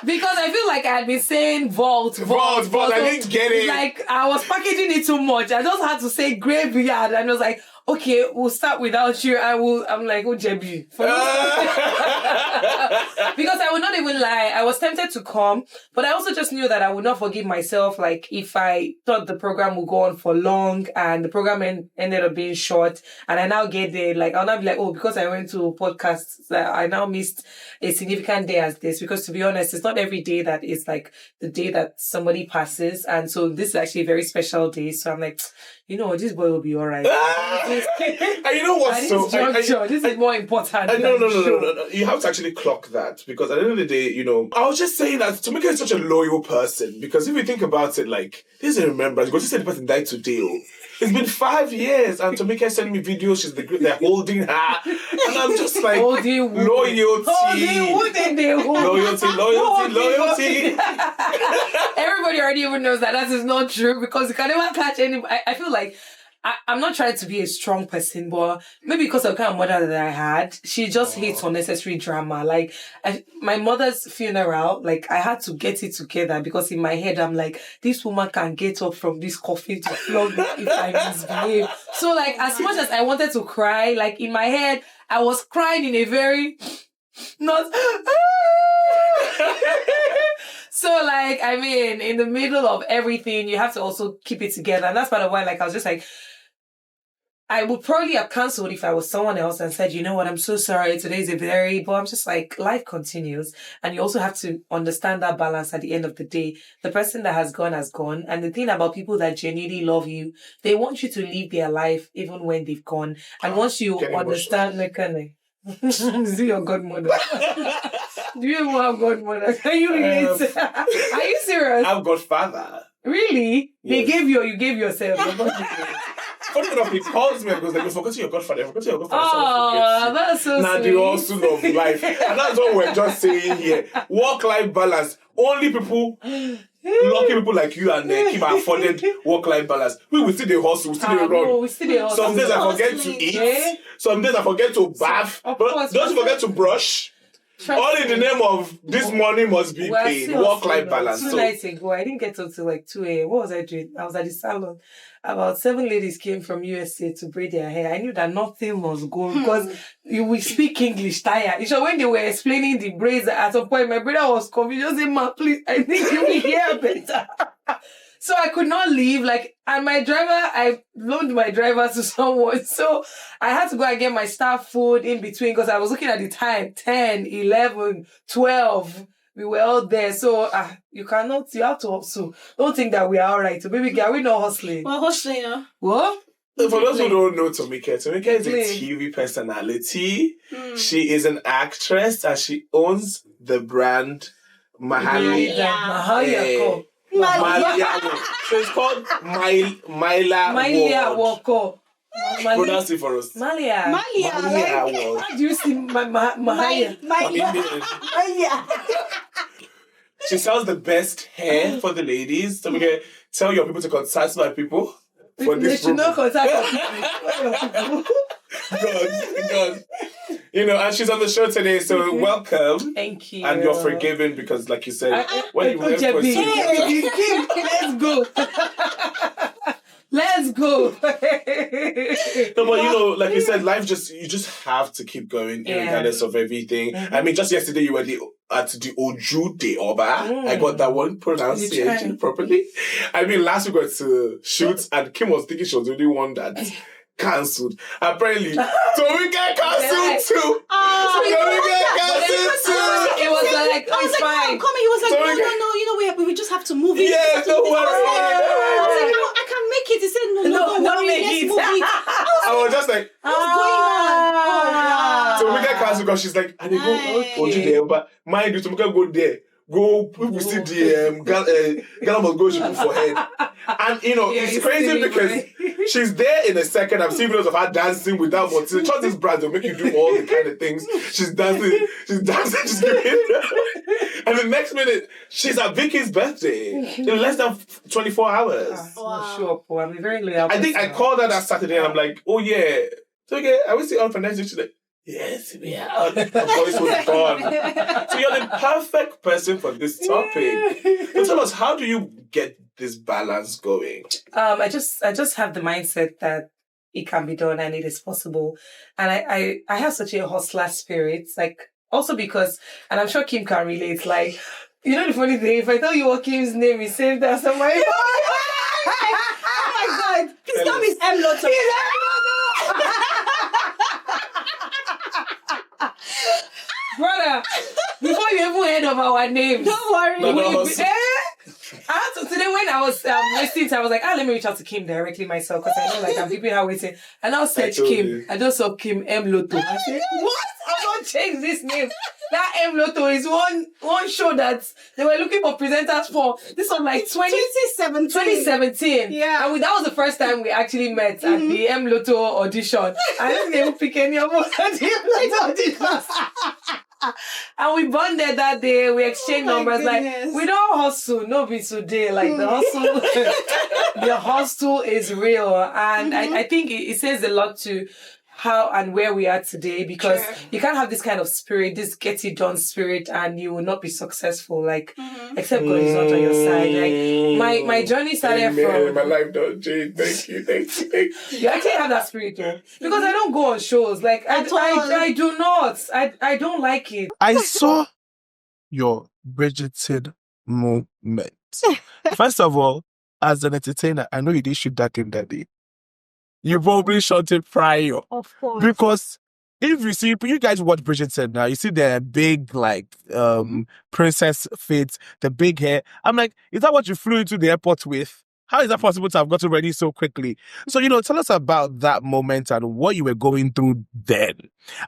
Because I feel like I had been saying vault.
I didn't get it.
Like, I was packaging it too much. I just had to say graveyard. And I was like, okay, we'll start without you. I'm like, oh, Jebi. Because I would not even lie. I was tempted to come, but I also just knew that I would not forgive myself. Like, if I thought the program would go on for long and the program ended up being short, and I now get there, like, I'll not be like, oh, because I went to podcasts, I now missed a significant day as this. Because to be honest, it's not every day that is like the day that somebody passes. And so this is actually a very special day. So I'm like, you know, this boy will be all right.
And you know what?
This is more important.
No. You have to actually clock that, because at the end of the day, you know, I was just saying that Tomike is such a loyal person, because if you think about it, like, this is a remembrance, because you said the person died today. It's been 5 years, and Tomike sending me videos, they're holding her, and I'm just like, loyalty.
Everybody already even knows that is not true, because you can never catch anybody. I feel like I'm not trying to be a strong person, but maybe because of the kind of mother that I had, she just hates unnecessary drama. Like, my mother's funeral, like, I had to get it together, because in my head, I'm like, this woman can get up from this coffin to flog me if I misbehave. So, like, as much as I wanted to cry, like, in my head, I was crying in a very not... So, like, I mean, in the middle of everything, you have to also keep it together. And that's part of why, like, I was just like, I would probably have cancelled if I was someone else and said, you know what, I'm so sorry, today's a very... But I'm just like, life continues. And you also have to understand that balance at the end of the day. The person that has gone has gone. And the thing about people that genuinely love you, they want you to live their life even when they've gone. And once you understand... Is your godmother? Do you even have godmother? Can you relate? Are you serious?
I'm godfather.
Really?
Yes.
They gave you or you gave yourself?
Funny enough, he calls me and goes, like, you're forgetting your godfather. You're forgetting your godfather.
Oh, that's so
sweet. The hustle of life. And that's what we're just saying here. Work-life balance. Only people... lucky people like you and Kim are afforded work-life balance. We will still the hustle, we still the run. Some days I forget to eat. Some days I forget to bath. But don't forget to brush. All in the name of this money must be paid. Work-life balance.
2 nights ago, I didn't get up till like 2 a.m. What was I doing? I was at the salon. About 7 ladies came from USA to braid their hair. I knew that nothing must go because we speak English, tired. So when they were explaining the braids at some point, my brother was confused. Just say, ma, please, I think you will hear better. So I could not leave, and my driver, I loaned my driver to someone. So I had to go and get my staff food in between because I was looking at the time, 10, 11, 12. We were all there. So you have to hustle. Don't think that we are all right. So baby girl, we're not hustling.
We're hustling, huh?
What?
For those who don't know Tomike is a TV personality. She is an actress and she owns the brand Mahalia. So it's called Maila Woko. Pronounce it for us.
Malia.
How
do you see Mahalia?
She sells the best hair for the ladies. So tell your people to contact my people for this.
They should not contact people.
God. And she's on the show today, so welcome.
Thank you.
And you're forgiven because, like you said, when you left
let's go. Let's go.
No, but like you said, life you just have to keep going regardless of everything. I mean, just yesterday you were at the Oju de Oba. I got that one pronunciation properly. I mean, last week we went to shoot and Kim was thinking she was the only one that cancelled. Apparently, Tomike cancelled too. Tomike cancelled too.
It was like, oh, it's fine.
He was like, no, we just have to move it.
Yeah, don't worry.
I was like, I can make it. He said, no, don't worry, let's move it.
I was just like,
what's going on?
Tomike cancelled because she's like, and they go, you there, but mind you, Tomike go there. Go, people see the Ghana must go, she put for head. And it's crazy because she's there in a second. I've seen videos of her dancing without motivation. Trust this brand, they'll make you do all the kind of things. She's dancing, she's giving. And the next minute, she's at Vicky's birthday in less than 24 hours.
Wow. Sure, I'm very loyal.
I think I called her that Saturday and I'm like, oh yeah. So okay, I will see on for next week. She's like, yes, we are. Her voice was gone. So you're the perfect person for this topic. So tell us, how do you get this balance going?
I just have the mindset that it can be done and it is possible. And I have such a hustler spirit. Like, also because, and I'm sure Kim can relate, like, the funny thing, if I tell you what Kim's name is saved as on my
Oh my God. His name is M. Lotto.
Brother, before you even heard of our names,
don't worry.
Today when I was wasting time, I was like, let me reach out to Kim directly myself because I know like I'm keeping her waiting. And I'll search Kim. I just saw Kim M. Lotto. I said, what? I'm going to change this name. That M. Lotto is one show that they were looking for presenters for. This was like 2017.
Yeah.
And that was the first time we actually met at the M. Lotto audition. I didn't even pick any of us at the M. Lotto audition. And we bonded that day. We exchanged numbers.
Goodness.
Like, we don't hustle. No be today. Like, the hustle is real. And I think it says a lot to how and where we are today, because you can't have this kind of spirit, this get it done spirit, and you will not be successful. Like, except God is not on your side. Like, my journey started from
my life don't change. Thank you.
You actually have that spirit though, because I don't go on shows. Like, I do not. I don't like it.
I saw your Bridgerton moment. First of all, as an entertainer, I know you did shoot that in that day. You probably shot it prior.
Of course.
Because if you see, you guys watch Bridgerton now, you see the big, like, princess fits, the big hair. I'm like, is that what you flew into the airport with? How is that possible to have gotten ready so quickly? So, tell us about that moment and what you were going through then.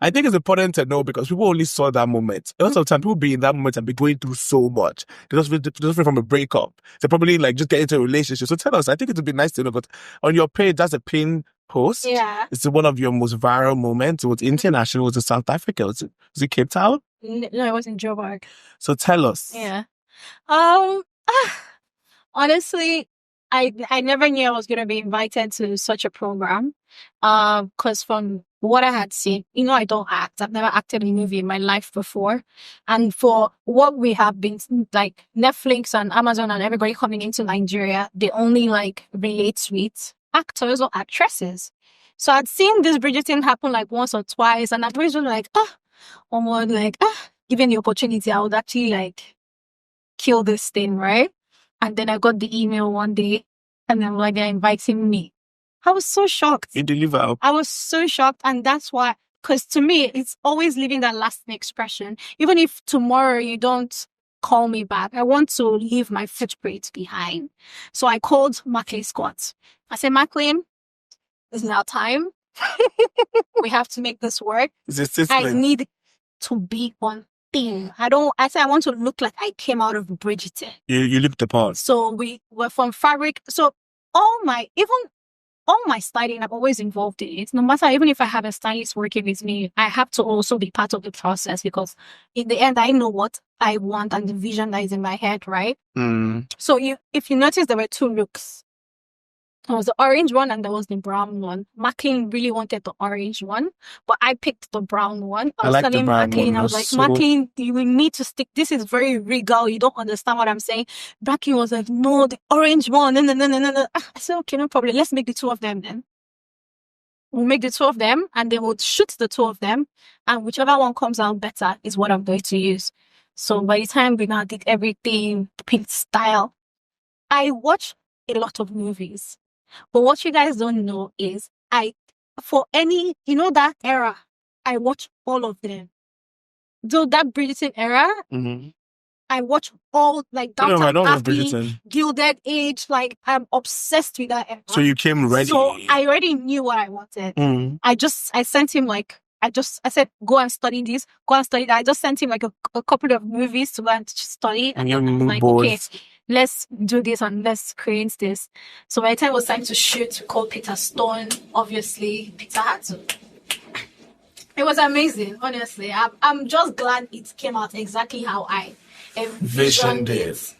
I think it's important to know because people only saw that moment. A lot of time, people be in that moment and be going through so much. They're just from a breakup. They're probably like just get into a relationship. So tell us, I think it would be nice to know, but on your page, that's a pin post.
Yeah.
It's one of your most viral moments. It was international. It was in South Africa. Was it Cape Town?
No, it was in Joburg.
So tell us.
Yeah. Honestly, I never knew I was going to be invited to such a program. Because from what I had seen, I don't act. I've never acted in a movie in my life before. And for what we have been, like, Netflix and Amazon and everybody coming into Nigeria, they only, like, relate with actors or actresses. So I'd seen this Bridgerton happen, like, once or twice. And I'd always been like, given the opportunity, I would actually, like, kill this thing, right? And then I got the email one day, and then like they're inviting me. I was so shocked.
You deliver.
I was so shocked, and that's why, because to me, it's always leaving that lasting expression. Even if tomorrow you don't call me back, I want to leave my footprint behind. So I called Maclean Scott. I said, Maclean, it's now time. We have to make this work. I need to be on thing. I want to look like I came out of Bridgerton.
You looked the part.
So we were from fabric. So all my styling, I'm always involved in it. No matter, even if I have a stylist working with me, I have to also be part of the process because in the end, I know what I want and the vision that is in my head, right? So if you notice, there were two looks. There was the orange one and there was the brown one. Maclean really wanted the orange one, but I picked the brown one. I was telling Maclean, I was like, Maclean, you will need to stick. This is very regal. You don't understand what I'm saying. Maclean was like, no, the orange one. No. I said, okay, no problem. Let's make the two of them then. We'll make the two of them and then we'll shoot the two of them. And whichever one comes out better is what I'm going to use. So by the time we now did everything, picked style, I watched a lot of movies. But what you guys don't know is I for any, that era, I watch all of them. Though that Bridgerton era, I watch all, like, Downton Abbey, Gilded Age, like, I'm obsessed with that era.
So you came ready.
So I already knew what I wanted. I sent him, like, I said, go and study this, go and study that. I just sent him, like, a couple of movies to go and study. And I was like, okay, let's do this and let's create this. So by the time it was time to shoot, we called Peter Stone. Obviously, Peter had to. It was amazing, honestly. I'm just glad it came out exactly how I envisioned it.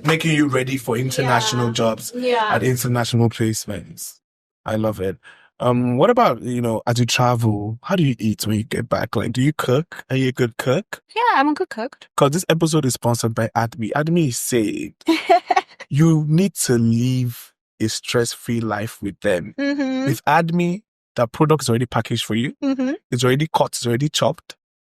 Making you ready for international jobs at international placements. I love it. What about, as you travel, how do you eat when you get back? Like, do you cook? Are you a good cook?
Yeah, I'm a good cook.
Because this episode is sponsored by Admi. Admi is saying you need to live a stress-free life with them. With Admi, the product is already packaged for you. It's already cut, it's already chopped.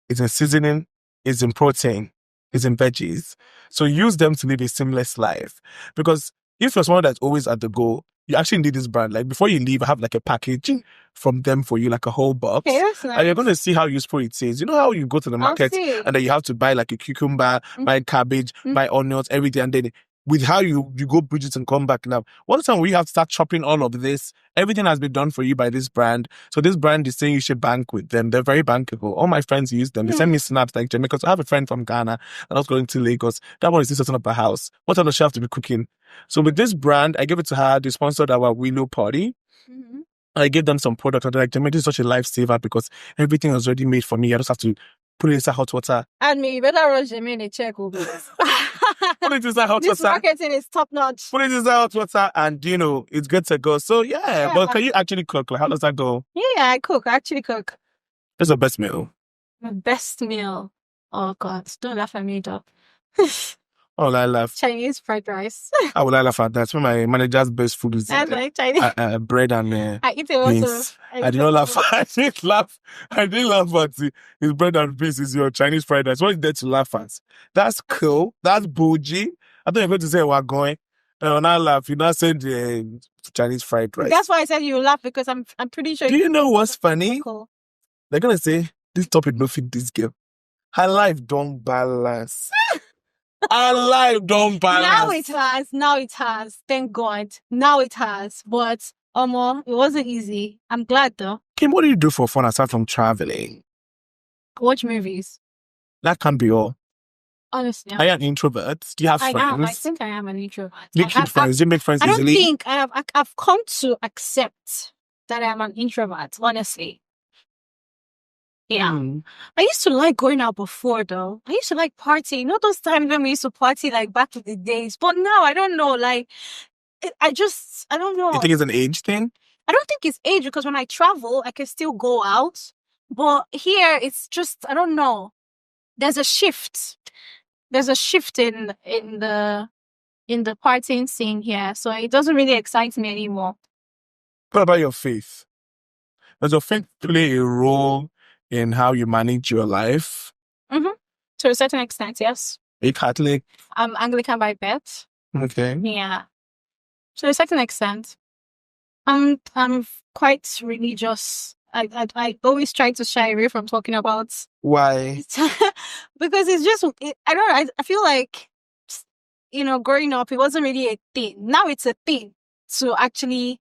It's in seasoning, it's in protein, it's in veggies. So use them to live a seamless life. Because if you're someone that's always at the go, you actually need this brand. Like, before you leave, I have like a package from them for you, like a whole box.
Okay, that's nice.
And you're going to see how useful it is. You know how you go to the market and then you have to buy like a cucumber, buy cabbage, buy onions, everything. And then with how you go Bridget and come back now, one time we have to start chopping all of this. Everything has been done for you by this brand. So this brand is saying you should bank with them. They're very bankable. All my friends use them. They send me snaps like Jermaine, because I have a friend from Ghana and I was going to Lagos. That one is just setting up a house. What time does she have to be cooking? So with this brand, I gave it to her. They sponsored our Willow party. I gave them some products. And they're like, Jermaine, this is such a lifesaver because everything was already made for me. I just have to put it inside hot water.
And me, you better rush Jermaine a check over this.
Put it inside hot water.
This marketing is top notch.
Put it inside hot water and, it's good to go. So, but can you actually cook? Like, how does that go?
Yeah, I cook. I actually cook.
What's the best meal?
My best meal? Oh, God. Don't laugh at me, though.
Oh, I laugh.
Chinese fried rice.
How will I laugh at that? That's my manager's best food is
like Chinese.
Bread and
I eat it also.
I did not laugh. I didn't laugh. I didn't laugh at his bread and beans is your Chinese fried rice. What is there to laugh at? That's cool. That's bougie. I thought you were going to say we're going. When I laugh, you not said Chinese fried rice.
That's why I said you laugh, because I'm pretty sure.
Do you know what's funny?
Cool.
They're gonna say this topic no fit this girl. Her life don't balance. Our life don't balance.
Now it has. Thank God. Now it has. But, it wasn't easy. I'm glad though.
Kim, what do you do for fun aside from traveling?
Watch movies.
That can't be all.
Honestly.
Are you an introvert? Do you have friends?
I think I am an introvert.
You keep friends. You make friends
easily?
I don't
think I've come to accept that I'm an introvert, honestly. Yeah. I used to like going out before, though. I used to like partying. Not those times when we used to party, like, back in the days. But now, I don't know. Like, I don't know.
You think it's an age thing?
I don't think it's age, because when I travel, I can still go out. But here, it's just, I don't know. There's a shift. There's a shift in the partying scene here. So it doesn't really excite me anymore.
What about your faith? Does your faith play a role in how you manage your life?
To a certain extent, yes.
Are you Catholic?
I'm Anglican by birth.
Okay.
Yeah. To a certain extent. I'm quite religious. I always try to shy away from talking about.
Why?
Because it's just, I feel like, growing up, it wasn't really a thing. Now it's a thing to actually,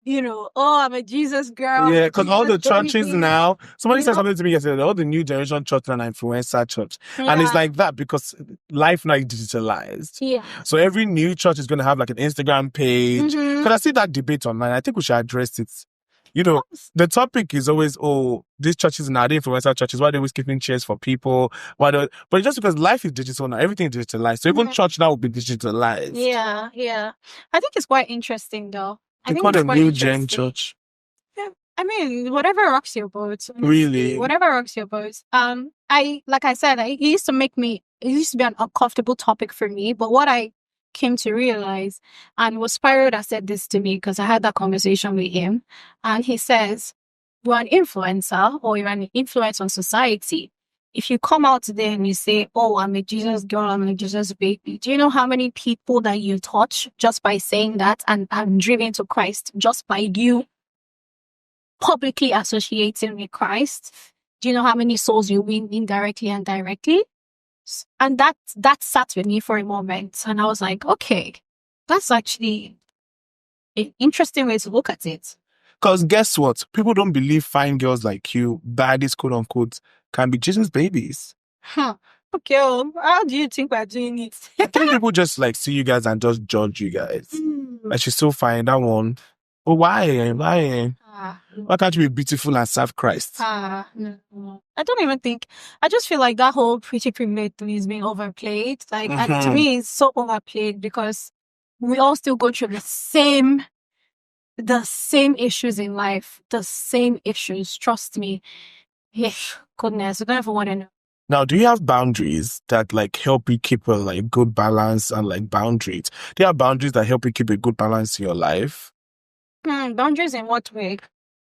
I'm a Jesus girl.
Yeah, because all the churches now, somebody said something to me yesterday, all the new generation church and influencer church. Yeah. And it's like that because life now is digitalized. Yeah. So every new church is going to have like an Instagram page. Because I see that debate online. I think we should address it. The topic is always, these churches now, the influencer churches, why are they always keeping chairs for people? But it's just because life is digital now, everything is digitalized. So even church now will be digitalized.
Yeah, yeah. I think it's quite interesting though.
They call them new gen church.
Yeah, I mean, whatever rocks your boat.
Really?
Whatever rocks your boat. Like I said, it used to be an uncomfortable topic for me, but what I came to realize, and was Spyro that said this to me because I had that conversation with him, and he says, you're an influencer or you're an influence on society. If you come out today and you say, I'm a Jesus girl, I'm a Jesus baby, do you know how many people that you touch just by saying that and driven to Christ just by you publicly associating with Christ, do you know how many souls you win indirectly and directly? And that sat with me for a moment. And I was like, okay, that's actually an interesting way to look at it.
Because guess what? People don't believe fine girls like you, baddies, quote unquote, can be Jesus babies.
Huh. Okay, how do you think we're doing it?
I think people just like see you guys and just judge you guys. Like, she's so fine, that one. Oh, why? Why can't you be beautiful and serve Christ?
No. I don't even think. I just feel like that whole pretty privilege thing is being overplayed. Like, to me, it's so overplayed because we all still go through the same issues in life, the same issues. Trust me. Yeah, goodness, I don't ever want to know.
Now, do you have boundaries that like help you keep a like good balance and like boundaries? Do you have boundaries that help you keep a good balance in your life?
Boundaries in what way?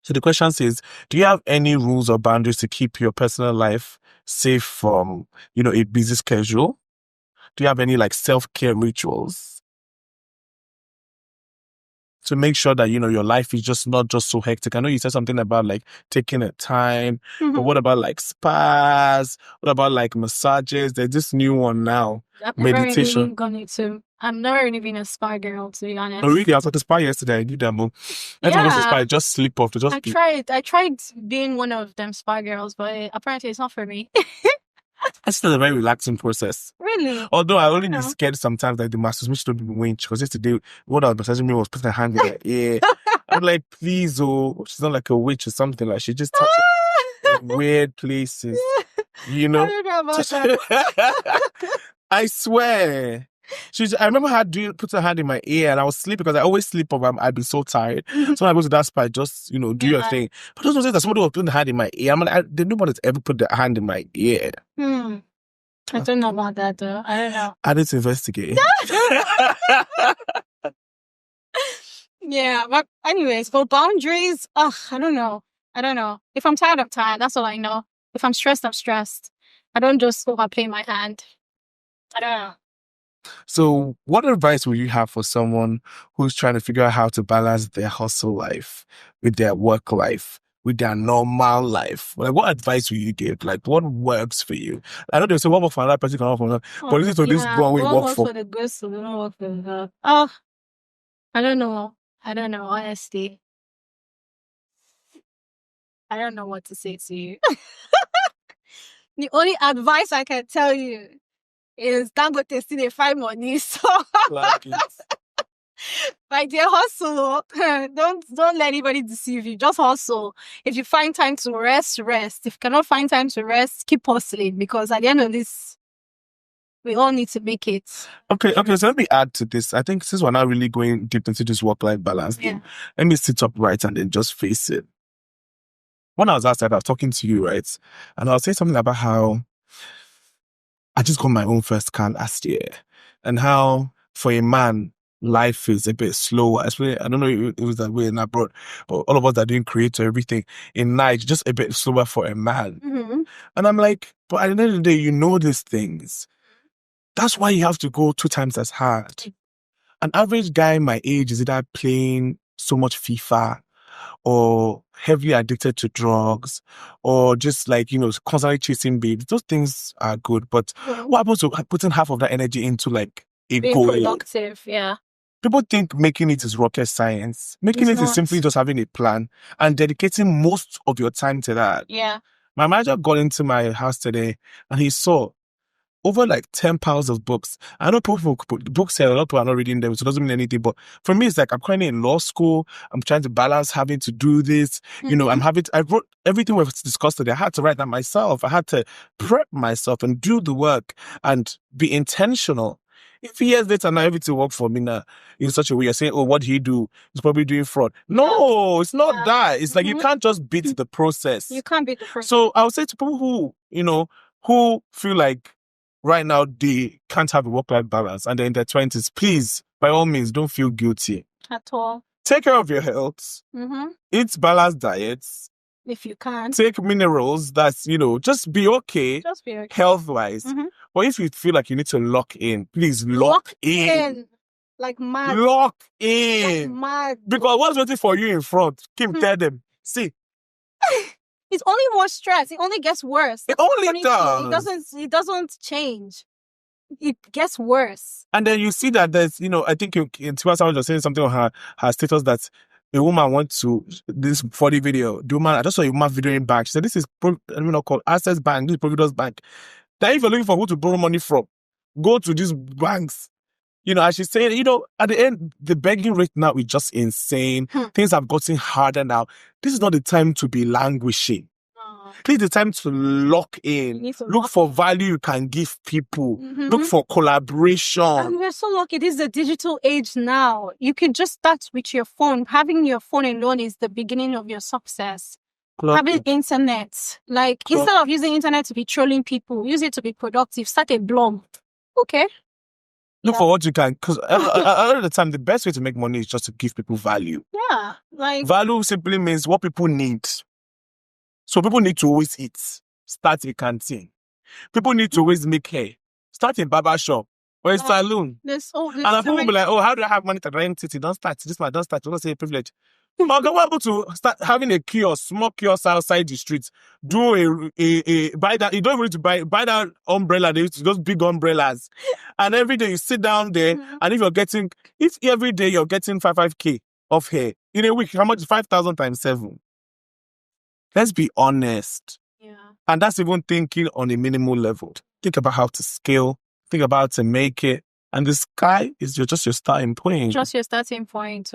So the question says, do you have any rules or boundaries to keep your personal life safe from, a busy schedule? Do you have any like self-care rituals to make sure that, your life is just not just so hectic? I know you said something about like taking a time, but what about like spas? What about like massages? There's this new one now. Meditation.
I've never really been a spa girl, to be honest.
Oh, really? I was at the spa yesterday. I did that move. Every time I go to the spa, I just sleep off.
I tried being one of them spa girls, but apparently it's not for me.
It's still a very relaxing process.
Really?
Although I only be scared sometimes that the massage which don't be winch. Because yesterday, what I was massaging me was putting her hand in my ear. I'm like, please, she's not like a witch or something. Like, she just touches weird places.
I don't know about that.
I swear. I remember her put her hand in my ear and I was sleeping because I always sleep off. I'd be so tired. So when I go to that spa, just, do your thing. But those days that somebody was putting the hand in my ear, I'm like, nobody's ever put their hand in my ear.
I don't know about that though. I don't know.
I need to investigate.
Yeah, but anyways, for boundaries, I don't know. If I'm tired, I'm tired. That's all I know. If I'm stressed, I'm stressed. I don't just overplay my hand. I don't know.
So what advice would you have for someone who's trying to figure out how to balance their hustle life with their work life, with their normal life? Like, what advice would you give? Like, what works for you? I know they say, what works for another person cannot work for another. But listen to this one we work for.
For the good, so we don't work for the Oh, I don't know, honestly. I don't know what to say to you. The only advice I can tell you is Dangote still dey find money, so like dear, hustle. Don't let anybody deceive you. Just hustle. If you find time to rest. If you cannot find time to rest, keep hustling, because at the end of this, we all need to make it.
Okay. So let me add to this. I think since we're not really going deep into this work-life balance thing, let me sit upright and then just face it. When I was outside, I was talking to you, right? And I was saying something about how I just got my own first car last year, and how for a man, life is a bit slower. Especially, I don't know if it was that way in abroad, but all of us that are doing creative everything in night, just a bit slower for a man. And I'm like, but at the end of the day, you know these things. That's why you have to go 2 times as hard. An average guy my age is either playing so much FIFA, or heavily addicted to drugs, or just like, constantly chasing babes. Those things are good, but what happens to putting half of that energy into like a
being
goal?
Productive, yeah.
People think making it is rocket science. Making it is simply just having a plan and dedicating most of your time to that.
Yeah.
My manager got into my house today and he saw over like 10 piles of books. I know people put books here, a lot of people are not reading them, so it doesn't mean anything. But for me, it's like I'm currently in law school. I'm trying to balance having to do this. I wrote everything we've discussed today. I had to write that myself. I had to prep myself and do the work and be intentional. If years later now everything worked for me now in such a way, you're saying, oh, what did he do? He's probably doing fraud. No, it's not that. It's like you can't just beat the process.
You can't beat the process.
So I would say to people who feel like right now they can't have a work-life balance and they're in their 20s, please, by all means, don't feel guilty.
At all.
Take care of your health. Eat balanced diets.
If you can.
Take minerals. That's, just be okay.
Just be okay.
Health-wise. But if you feel like you need to lock in, please lock in.
Like mad.
Lock in.
Like mad.
Because what's waiting for you in front? Kim, tell them. See,
it's only more stress. It only gets worse.
it only does.
It doesn't change. It gets worse.
And then you see that there's, I think Tiwa Savage was saying something on her status that a woman wants to, this funny video, I just saw a woman videoing back. She said, this is, called Access Bank, this is Providence Bank. That if you're looking for who to borrow money from, go to these banks. As she's saying, at the end, the begging rate now is just insane. Things have gotten harder now. This is not the time to be languishing. This is the time to lock in. Look for value you can give people. Look for collaboration.
And we're so lucky. This is the digital age now. You can just start with your phone. Having your phone alone is the beginning of your success. Having internet. Instead of using internet to be trolling people, use it to be productive. Start a blog. Okay.
Look for what you can, because a lot of the time, the best way to make money is just to give people value.
Yeah.
Value simply means what people need. So people need to always eat. Start a canteen. People need to always make hair. Start a barber shop or a salon. And people will be like, how do I have money to rent it? Don't start. This man, don't start. Don't say privilege. But go able to start having a kiosk, small kiosk outside the streets. Do buy that. You don't even need to buy that umbrella. Those big umbrellas. And every day you sit down there, and if every day you're getting 5K of hair in a week, how much is 5,000 times 7? Let's be honest.
Yeah.
And that's even thinking on a minimal level. Think about how to scale. Think about how to make it. And the sky is just your starting point.
Just your starting point.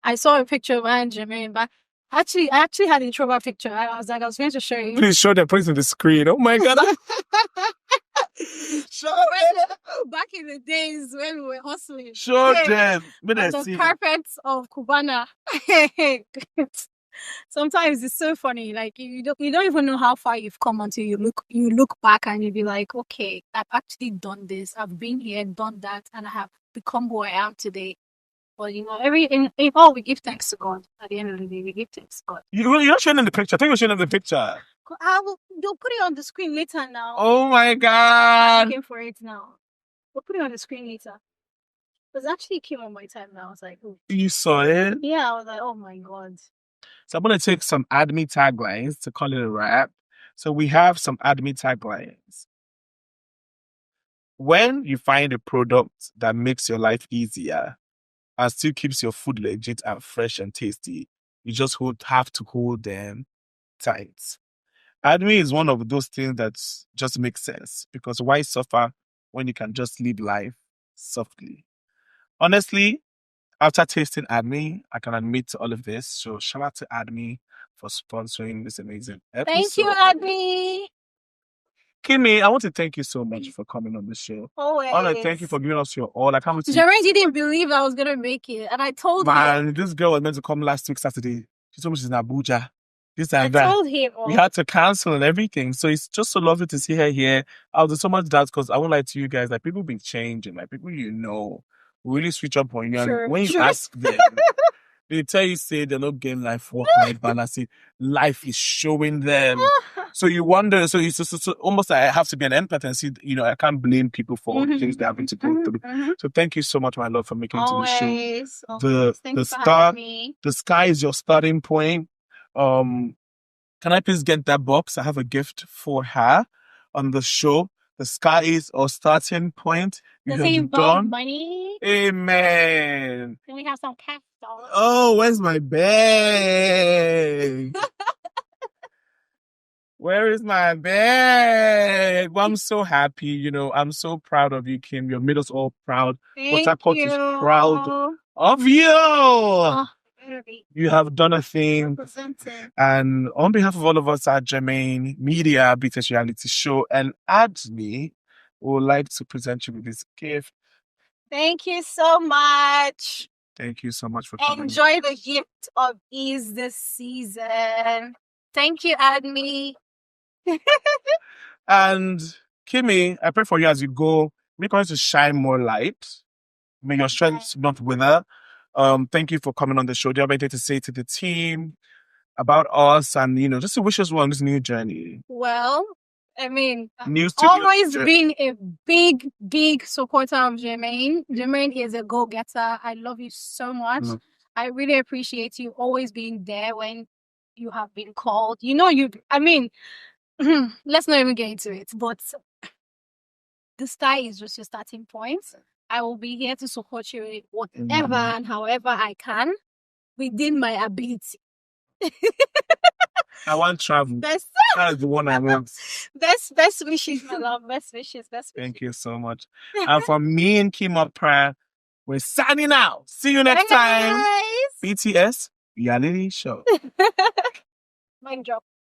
I saw a picture of Jermaine, but I actually had a throwback picture. I was going to show you.
Please show the place on the screen. Oh my God. Show them.
Back in the days when we were hustling.
Show them.
On the carpets of Cubana. Sometimes it's so funny. You don't even know how far you've come until you look back and you'll be like, okay, I've actually done this. I've been here and done that, and I have become who I am today. But in all, we give thanks to God. At the end of the day, we give thanks to God.
You're not showing them the picture. I think you're showing them the picture.
They'll put it on the screen later now.
Oh my God.
I'm looking for it now. We'll put it on the screen later. It actually came on my time now. I was like, oh.
You saw it?
Yeah, I was like, oh my God.
So I'm going to take some admin taglines to call it a wrap. So we have some admin taglines. When you find a product that makes your life easier and still keeps your food legit and fresh and tasty, you just have to hold them tight. Admin is one of those things that just makes sense, because why suffer when you can just live life softly? Honestly, after tasting Admi, I can admit to all of this. So shout out to Admi for sponsoring this amazing episode.
Thank you, Admi.
Kimmy, I want to thank you so much for coming on the show.
Always.
I want to thank you for giving us your all. I can't wait to...
Jermaine didn't believe I was going to make it. And I told him.
This girl was meant to come last week, Saturday. She told me she's in Abuja.
I told him.
We had to cancel and everything. So it's just so lovely to see her here. I was so much doubt, because I won't lie to you guys. People been changing. People really switch up on you.
Sure,
and when you ask them, they tell you, say they're not getting life work-life balance. Life is showing them. So you wonder, so it's so almost like I have to be an empath and see, I can't blame people for all the things they're having to go through. So thank you so much, my love, for making it to the show. The sky is your starting point. Can I please get that box? I have a gift for her on the show. The sky is our starting point.
Does it involve money?
Amen.
Can we have some cash dollars?
Oh, where's my bag? Where is my bag? Well, I'm so happy. I'm so proud of you, Kim. You made us all proud.
Thank
you. Is proud of you. You have done a thing. And on behalf of all of us at Jermaine Media, BTS Reality Show, and Admi, we would like to present you with this gift.
Thank you so much.
Thank you so much for coming.
Enjoy the gift of ease this season. Thank you, Admi.
And Kimmy, I pray for you as you go. Make us to shine more light. May your strength not wither. Thank you for coming on the show. Do you have anything to say to the team about us and, just to wish us well on this new journey?
Well, I've always been a big, big supporter of Jermaine. Jermaine is a go-getter. I love you so much. I really appreciate you always being there when you have been called. Let's not even get into it, but the sky is just your starting point. I will be here to support you with whatever and however I can within my ability.
I want travel. That's the one I want.
Best wishes, my love. Best wishes.
Thank you so much. And from me and Kim Opra, we're signing out. See you next time. BTS Reality Show.
Mic drop.